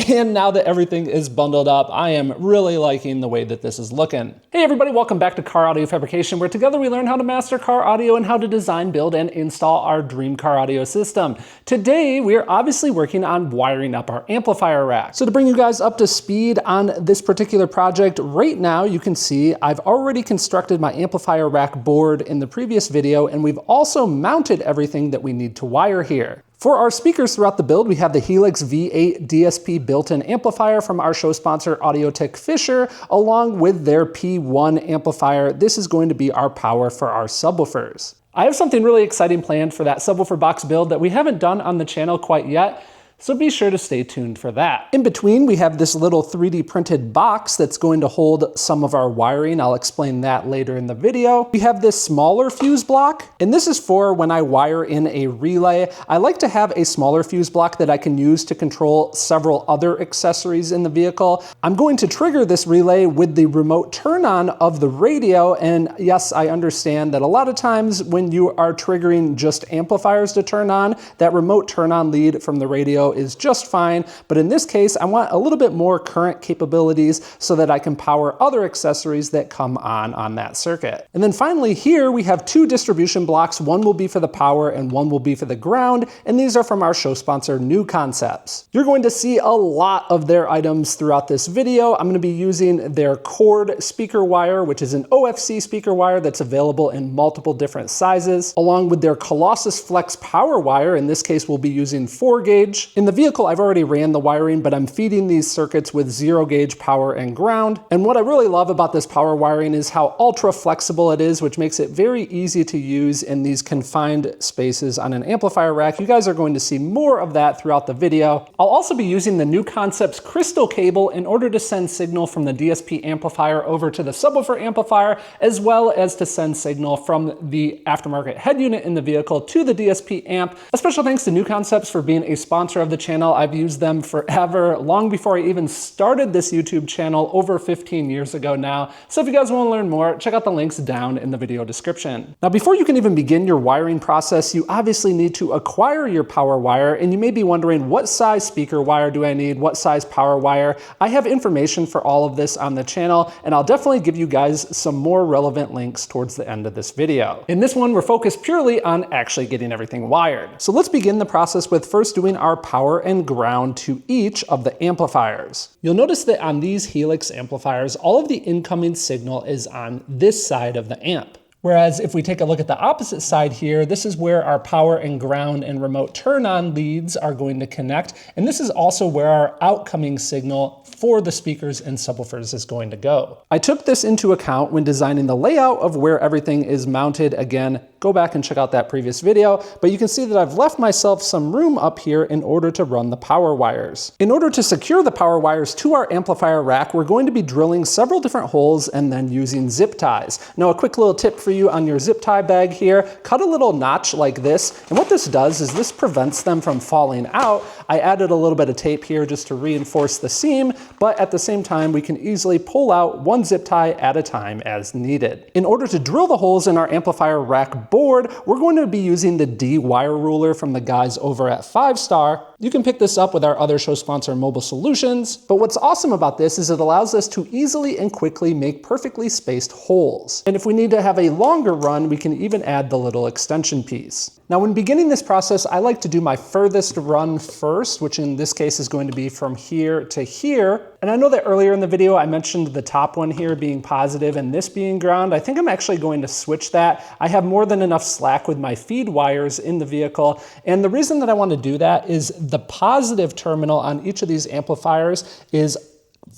And now that everything is bundled up, I am really liking the way that this is looking. Hey everybody, welcome back to CarAudioFabrication, where together we learn how to master car audio and how to design, build, and install our dream car audio system. Today, we are obviously working on wiring up our amplifier rack. So to bring you guys up to speed on this particular project, right now you can see I've already constructed my amplifier rack board in the previous video, and we've also mounted everything that we need to wire here. For our speakers throughout the build, we have the Helix V8 DSP built-in amplifier from our show sponsor Audio-Tech Fisher, along with their P1 amplifier. This is going to be our power for our subwoofers. I have something really exciting planned for that subwoofer box build that we haven't done on the channel quite yet, so be sure to stay tuned for that. In between, we have this little 3D printed box that's going to hold some of our wiring. I'll explain that later in the video. We have this smaller fuse block, and this is for when I wire in a relay. I like to have a smaller fuse block that I can use to control several other accessories in the vehicle. I'm going to trigger this relay with the remote turn on of the radio, and yes, I understand that a lot of times when you are triggering just amplifiers to turn on, that remote turn on lead from the radio is just fine, but in this case, I want a little bit more current capabilities so that I can power other accessories that come on that circuit. And then finally here, we have two distribution blocks. One will be for the power and one will be for the ground, and these are from our show sponsor, New Concepts. You're going to see a lot of their items throughout this video. I'm going to be using their cord speaker wire, which is an OFC speaker wire that's available in multiple different sizes, along with their Colossus Flex power wire. In this case, we'll be using 4-gauge. In the vehicle, I've already ran the wiring, but I'm feeding these circuits with 0-gauge power and ground. And what I really love about this power wiring is how ultra flexible it is, which makes it very easy to use in these confined spaces on an amplifier rack. You guys are going to see more of that throughout the video. I'll also be using the New Concepts crystal cable in order to send signal from the DSP amplifier over to the subwoofer amplifier, as well as to send signal from the aftermarket head unit in the vehicle to the DSP amp. A special thanks to New Concepts for being a sponsor of the channel. I've used them forever, long before I even started this YouTube channel over 15 years ago now. So if you guys want to learn more, check out the links down in the video description. Now, before you can even begin your wiring process, you obviously need to acquire your power wire, and you may be wondering, what size speaker wire do I need? What size power wire? I have information for all of this on the channel, and I'll definitely give you guys some more relevant links towards the end of this video. In this one, we're focused purely on actually getting everything wired. So let's begin the process with first doing our power and ground to each of the amplifiers. You'll notice that on these Helix amplifiers, all of the incoming signal is on this side of the amp. Whereas if we take a look at the opposite side here, this is where our power and ground and remote turn on leads are going to connect. And this is also where our outcoming signal for the speakers and subwoofers is going to go. I took this into account when designing the layout of where everything is mounted. Again, go back and check out that previous video, but you can see that I've left myself some room up here in order to run the power wires. In order to secure the power wires to our amplifier rack, we're going to be drilling several different holes and then using zip ties. Now, a quick little tip for you on your zip tie bag here, cut a little notch like this, and what this does is this prevents them from falling out. I added a little bit of tape here just to reinforce the seam, but at the same time, we can easily pull out one zip tie at a time as needed. In order to drill the holes in our amplifier rack board, we're going to be using the D wire ruler from the guys over at 5-Star. You can pick this up with our other show sponsor, Mobile Solutions. But what's awesome about this is it allows us to easily and quickly make perfectly spaced holes. And if we need to have a longer run, we can even add the little extension piece. Now, when beginning this process, I like to do my furthest run first, which in this case is going to be from here to here. And I know that earlier in the video, I mentioned the top one here being positive and this being ground. I think I'm actually going to switch that. I have more than enough slack with my feed wires in the vehicle. And the reason that I want to do that is the positive terminal on each of these amplifiers is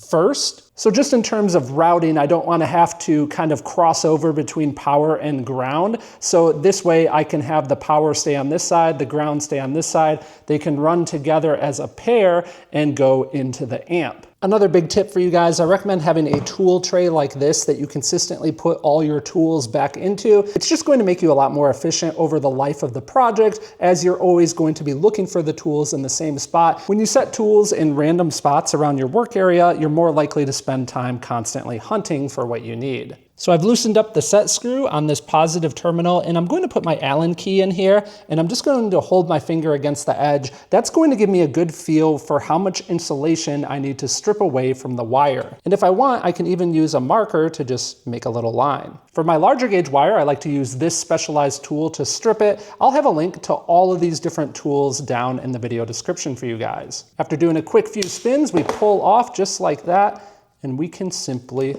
first. So just in terms of routing, I don't want to have to kind of cross over between power and ground. So this way I can have the power stay on this side, the ground stay on this side. They can run together as a pair and go into the amp. Another big tip for you guys, I recommend having a tool tray like this that you consistently put all your tools back into. It's just going to make you a lot more efficient over the life of the project, as you're always going to be looking for the tools in the same spot. When you set tools in random spots around your work area, you're more likely to spend time constantly hunting for what you need. So I've loosened up the set screw on this positive terminal, and I'm going to put my Allen key in here, and I'm just going to hold my finger against the edge. That's going to give me a good feel for how much insulation I need to strip away from the wire. And if I want, I can even use a marker to just make a little line. For my larger gauge wire, I like to use this specialized tool to strip it. I'll have a link to all of these different tools down in the video description for you guys. After doing a quick few spins, we pull off just like that, and we can simply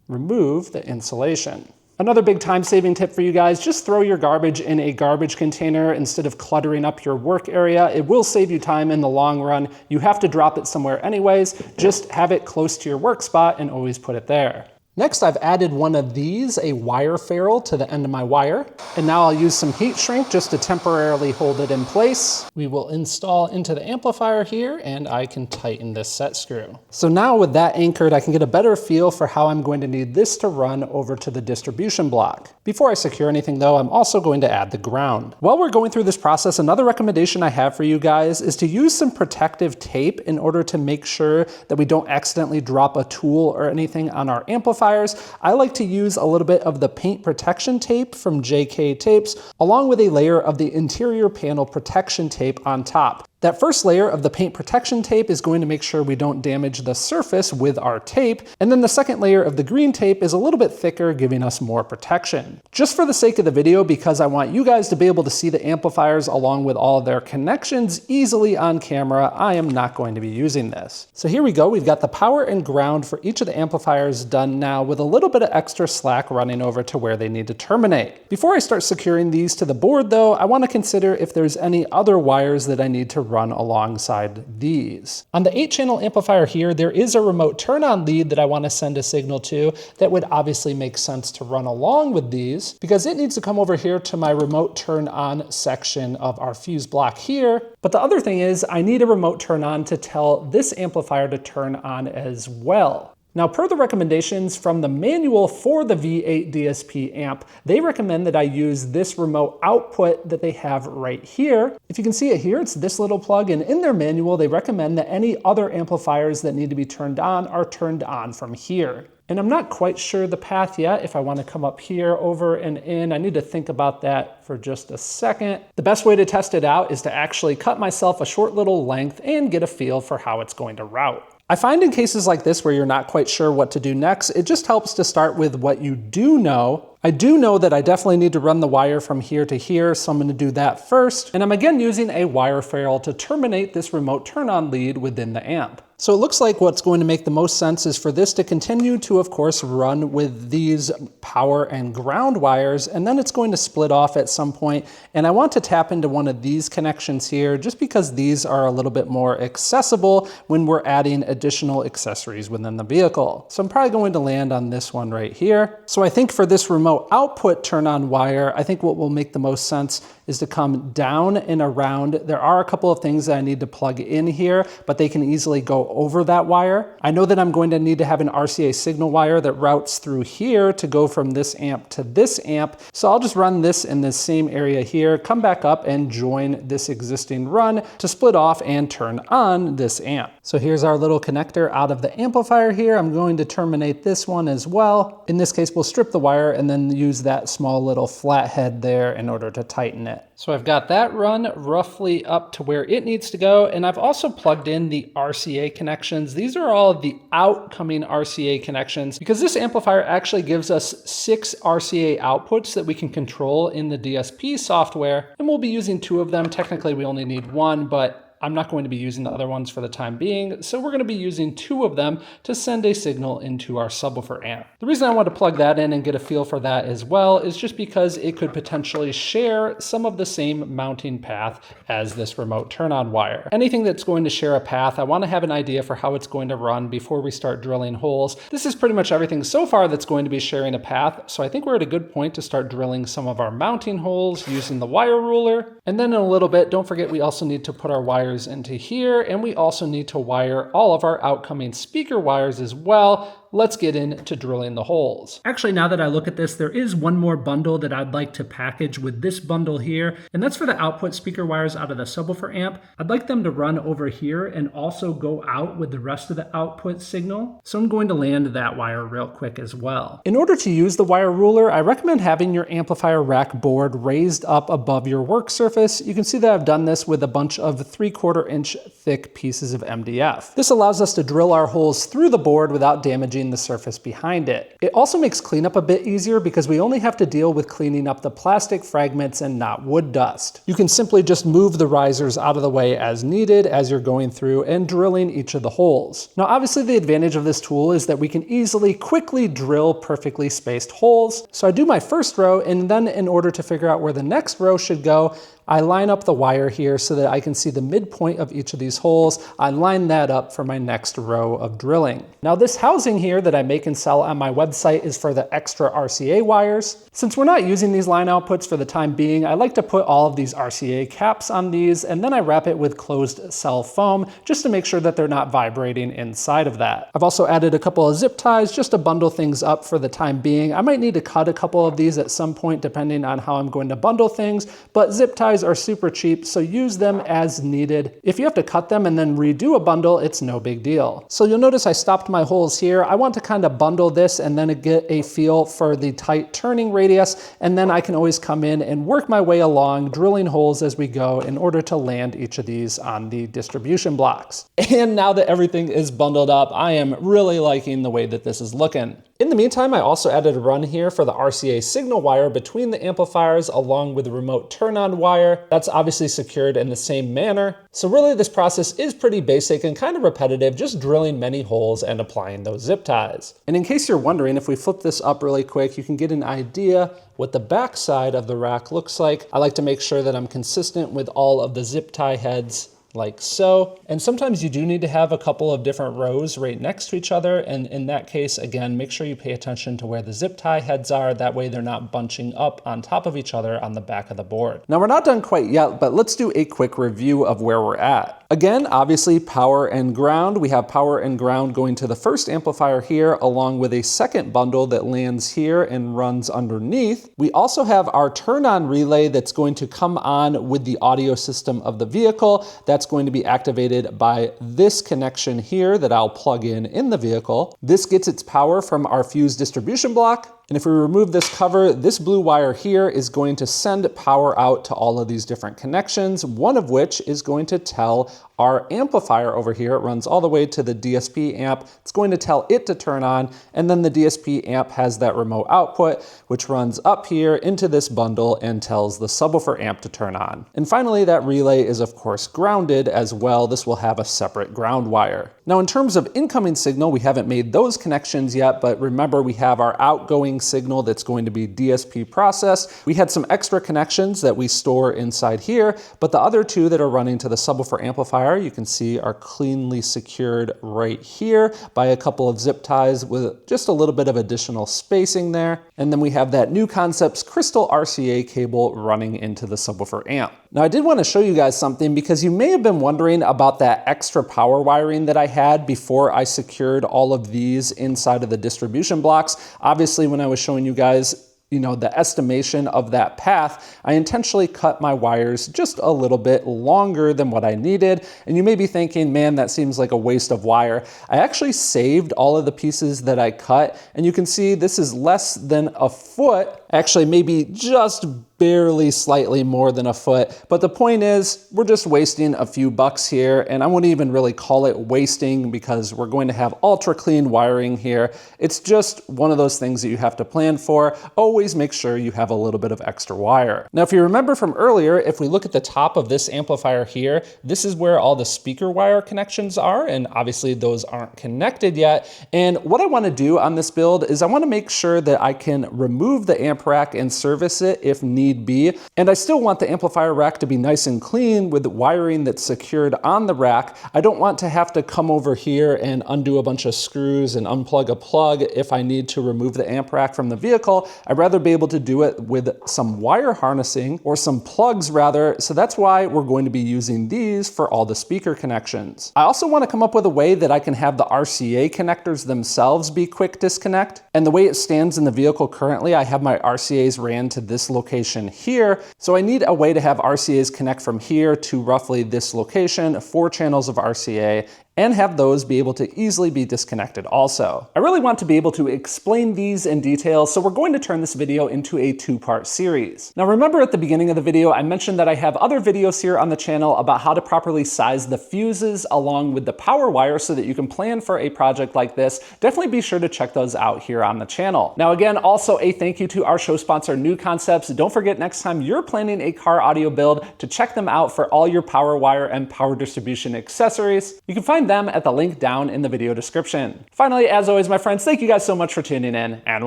remove the insulation. Another big time-saving tip for you guys, just throw your garbage in a garbage container instead of cluttering up your work area. It will save you time in the long run. You have to drop it somewhere anyways. Just have it close to your work spot and always put it there. Next, I've added one of these, a wire ferrule, to the end of my wire. And now I'll use some heat shrink just to temporarily hold it in place. We will install into the amplifier here, and I can tighten this set screw. So now with that anchored, I can get a better feel for how I'm going to need this to run over to the distribution block. Before I secure anything though, I'm also going to add the ground. While we're going through this process, another recommendation I have for you guys is to use some protective tape in order to make sure that we don't accidentally drop a tool or anything on our amplifier. I like to use a little bit of the paint protection tape from JK Tapes, along with a layer of the interior panel protection tape on top. That first layer of the paint protection tape is going to make sure we don't damage the surface with our tape, and then the second layer of the green tape is a little bit thicker, giving us more protection. Just for the sake of the video, because I want you guys to be able to see the amplifiers along with all of their connections easily on camera, I am not going to be using this. So here we go, we've got the power and ground for each of the amplifiers done now with a little bit of extra slack running over to where they need to terminate. Before I start securing these to the board though, I want to consider if there's any other wires that I need to run alongside these. On the 8-channel amplifier here, there is a remote turn-on lead that I want to send a signal to that would obviously make sense to run along with these because it needs to come over here to my remote turn-on section of our fuse block here. But the other thing is I need a remote turn-on to tell this amplifier to turn on as well. Now, per the recommendations from the manual for the V8 DSP amp, they recommend that I use this remote output that they have right here. If you can see it here, it's this little plug, and in their manual, they recommend that any other amplifiers that need to be turned on are turned on from here. And I'm not quite sure the path yet. If I want to come up here, over and in, I need to think about that for just a second. The best way to test it out is to actually cut myself a short little length and get a feel for how it's going to route. I find in cases like this where you're not quite sure what to do next, it just helps to start with what you do know. I do know that I definitely need to run the wire from here to here, so I'm going to do that first. And I'm again using a wire ferrule to terminate this remote turn-on lead within the amp. So it looks like what's going to make the most sense is for this to continue to, of course, run with these power and ground wires, and then it's going to split off at some point. And I want to tap into one of these connections here just because these are a little bit more accessible when we're adding additional accessories within the vehicle. So I'm probably going to land on this one right here. So I think for this remote output turn-on wire, I think what will make the most sense is to come down and around. There are a couple of things that I need to plug in here, but they can easily go over that wire. I know that I'm going to need to have an RCA signal wire that routes through here to go from this amp to this amp. So I'll just run this in this same area here, come back up and join this existing run to split off and turn on this amp. So here's our little connector out of the amplifier here. I'm going to terminate this one as well. In this case, we'll strip the wire and then use that small little flathead there in order to tighten it. So I've got that run roughly up to where it needs to go, and I've also plugged in the RCA connections. These are all of the outcoming RCA connections because this amplifier actually gives us 6 RCA outputs that we can control in the DSP software, and we'll be using 2 of them. Technically, we only need 1, but I'm not going to be using the other ones for the time being, so we're going to be using 2 of them to send a signal into our subwoofer amp. The reason I want to plug that in and get a feel for that as well is just because it could potentially share some of the same mounting path as this remote turn-on wire. Anything that's going to share a path, I want to have an idea for how it's going to run before we start drilling holes. This is pretty much everything so far that's going to be sharing a path, so I think we're at a good point to start drilling some of our mounting holes using the wire ruler. And then in a little bit, don't forget we also need to put our wires into here, and we also need to wire all of our outcoming speaker wires as well. let's get into drilling the holes. Actually, now that I look at this, there is one more bundle that I'd like to package with this bundle here, and that's for the output speaker wires out of the subwoofer amp. I'd like them to run over here and also go out with the rest of the output signal. So I'm going to land that wire real quick as well. In order to use the wire ruler, I recommend having your amplifier rack board raised up above your work surface. You can see that I've done this with a bunch of 3/4 inch thick pieces of MDF. This allows us to drill our holes through the board without damaging the surface behind it. It also makes cleanup a bit easier because we only have to deal with cleaning up the plastic fragments and not wood dust. You can simply just move the risers out of the way as needed as you're going through and drilling each of the holes. Now obviously the advantage of this tool is that we can easily quickly drill perfectly spaced holes. So I do my first row, and then in order to figure out where the next row should go, I line up the wire here so that I can see the midpoint of each of these holes. I line that up for my next row of drilling. Now this housing here that I make and sell on my website is for the extra RCA wires. Since we're not using these line outputs for the time being, I like to put all of these RCA caps on these, and then I wrap it with closed cell foam just to make sure that they're not vibrating inside of that. I've also added a couple of zip ties just to bundle things up for the time being. I might need to cut a couple of these at some point depending on how I'm going to bundle things, but zip ties are super cheap, so use them as needed. If you have to cut them and then redo a bundle, it's no big deal. So you'll notice I stopped my holes here. I want to kind of bundle this and then get a feel for the tight turning radius, and then I can always come in and work my way along, drilling holes as we go in order to land each of these on the distribution blocks. And now that everything is bundled up, I am really liking the way that this is looking. In the meantime, I also added a run here for the RCA signal wire between the amplifiers along with the remote turn-on wire. That's obviously secured in the same manner. So really this process is pretty basic and kind of repetitive, just drilling many holes and applying those zip ties. And in case you're wondering, if we flip this up really quick, you can get an idea what the back side of the rack looks like. I like to make sure that I'm consistent with all of the zip tie heads like so. And sometimes you do need to have a couple of different rows right next to each other. And in that case, again, make sure you pay attention to where the zip tie heads are. That way they're not bunching up on top of each other on the back of the board. Now we're not done quite yet, but let's do a quick review of where we're at. Again, obviously power and ground. We have power and ground going to the first amplifier here, along with a second bundle that lands here and runs underneath. We also have our turn-on relay that's going to come on with the audio system of the vehicle. That's going to be activated by this connection here that I'll plug in the vehicle. This gets its power from our fuse distribution block. And if we remove this cover, this blue wire here is going to send power out to all of these different connections, one of which is going to tell our amplifier over here. It runs all the way to the DSP amp. It's going to tell it to turn on, and then the DSP amp has that remote output, which runs up here into this bundle and tells the subwoofer amp to turn on. And finally, that relay is of course grounded as well. This will have a separate ground wire. Now in terms of incoming signal, we haven't made those connections yet, but remember we have our outgoing signal that's going to be DSP processed. We had some extra connections that we store inside here, but the other two that are running to the subwoofer amplifier, you can see are cleanly secured right here by a couple of zip ties with just a little bit of additional spacing there. And then we have that new Concepts crystal RCA cable running into the subwoofer amp. Now I did want to show you guys something because you may have been wondering about that extra power wiring that I had before I secured all of these inside of the distribution blocks. Obviously, when I was showing you guys the estimation of that path, I intentionally cut my wires just a little bit longer than what I needed. And you may be thinking, man, that seems like a waste of wire. I actually saved all of the pieces that I cut, and you can see this is less than a foot, actually maybe just barely slightly more than a foot. But the point is, we're just wasting a few bucks here, and I wouldn't even really call it wasting because we're going to have ultra clean wiring here. It's just one of those things that you have to plan for. Always make sure you have a little bit of extra wire. Now, if you remember from earlier, if we look at the top of this amplifier here, this is where all the speaker wire connections are, and obviously those aren't connected yet. And what I want to do on this build is I want to make sure that I can remove the amp rack and service it if needed need be. And I still want the amplifier rack to be nice and clean with wiring that's secured on the rack. I don't want to have to come over here and undo a bunch of screws and unplug a plug if I need to remove the amp rack from the vehicle. I'd rather be able to do it with some wire harnessing, or some plugs rather, so that's why we're going to be using these for all the speaker connections. I also want to come up with a way that I can have the RCA connectors themselves be quick disconnect. And the way it stands in the vehicle currently, I have my RCAs ran to this location here, so I need a way to have RCAs connect from here to roughly this location, 4 channels of RCA, and have those be able to easily be disconnected also. I really want to be able to explain these in detail, so we're going to turn this video into a 2-part series. Now remember at the beginning of the video, I mentioned that I have other videos here on the channel about how to properly size the fuses along with the power wire so that you can plan for a project like this. Definitely be sure to check those out here on the channel. Now again, also a thank you to our show sponsor, New Concepts. Don't forget next time you're planning a car audio build to check them out for all your power wire and power distribution accessories. You can find them at the link down in the video description. Finally, as always, my friends, thank you guys so much for tuning in and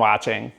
watching.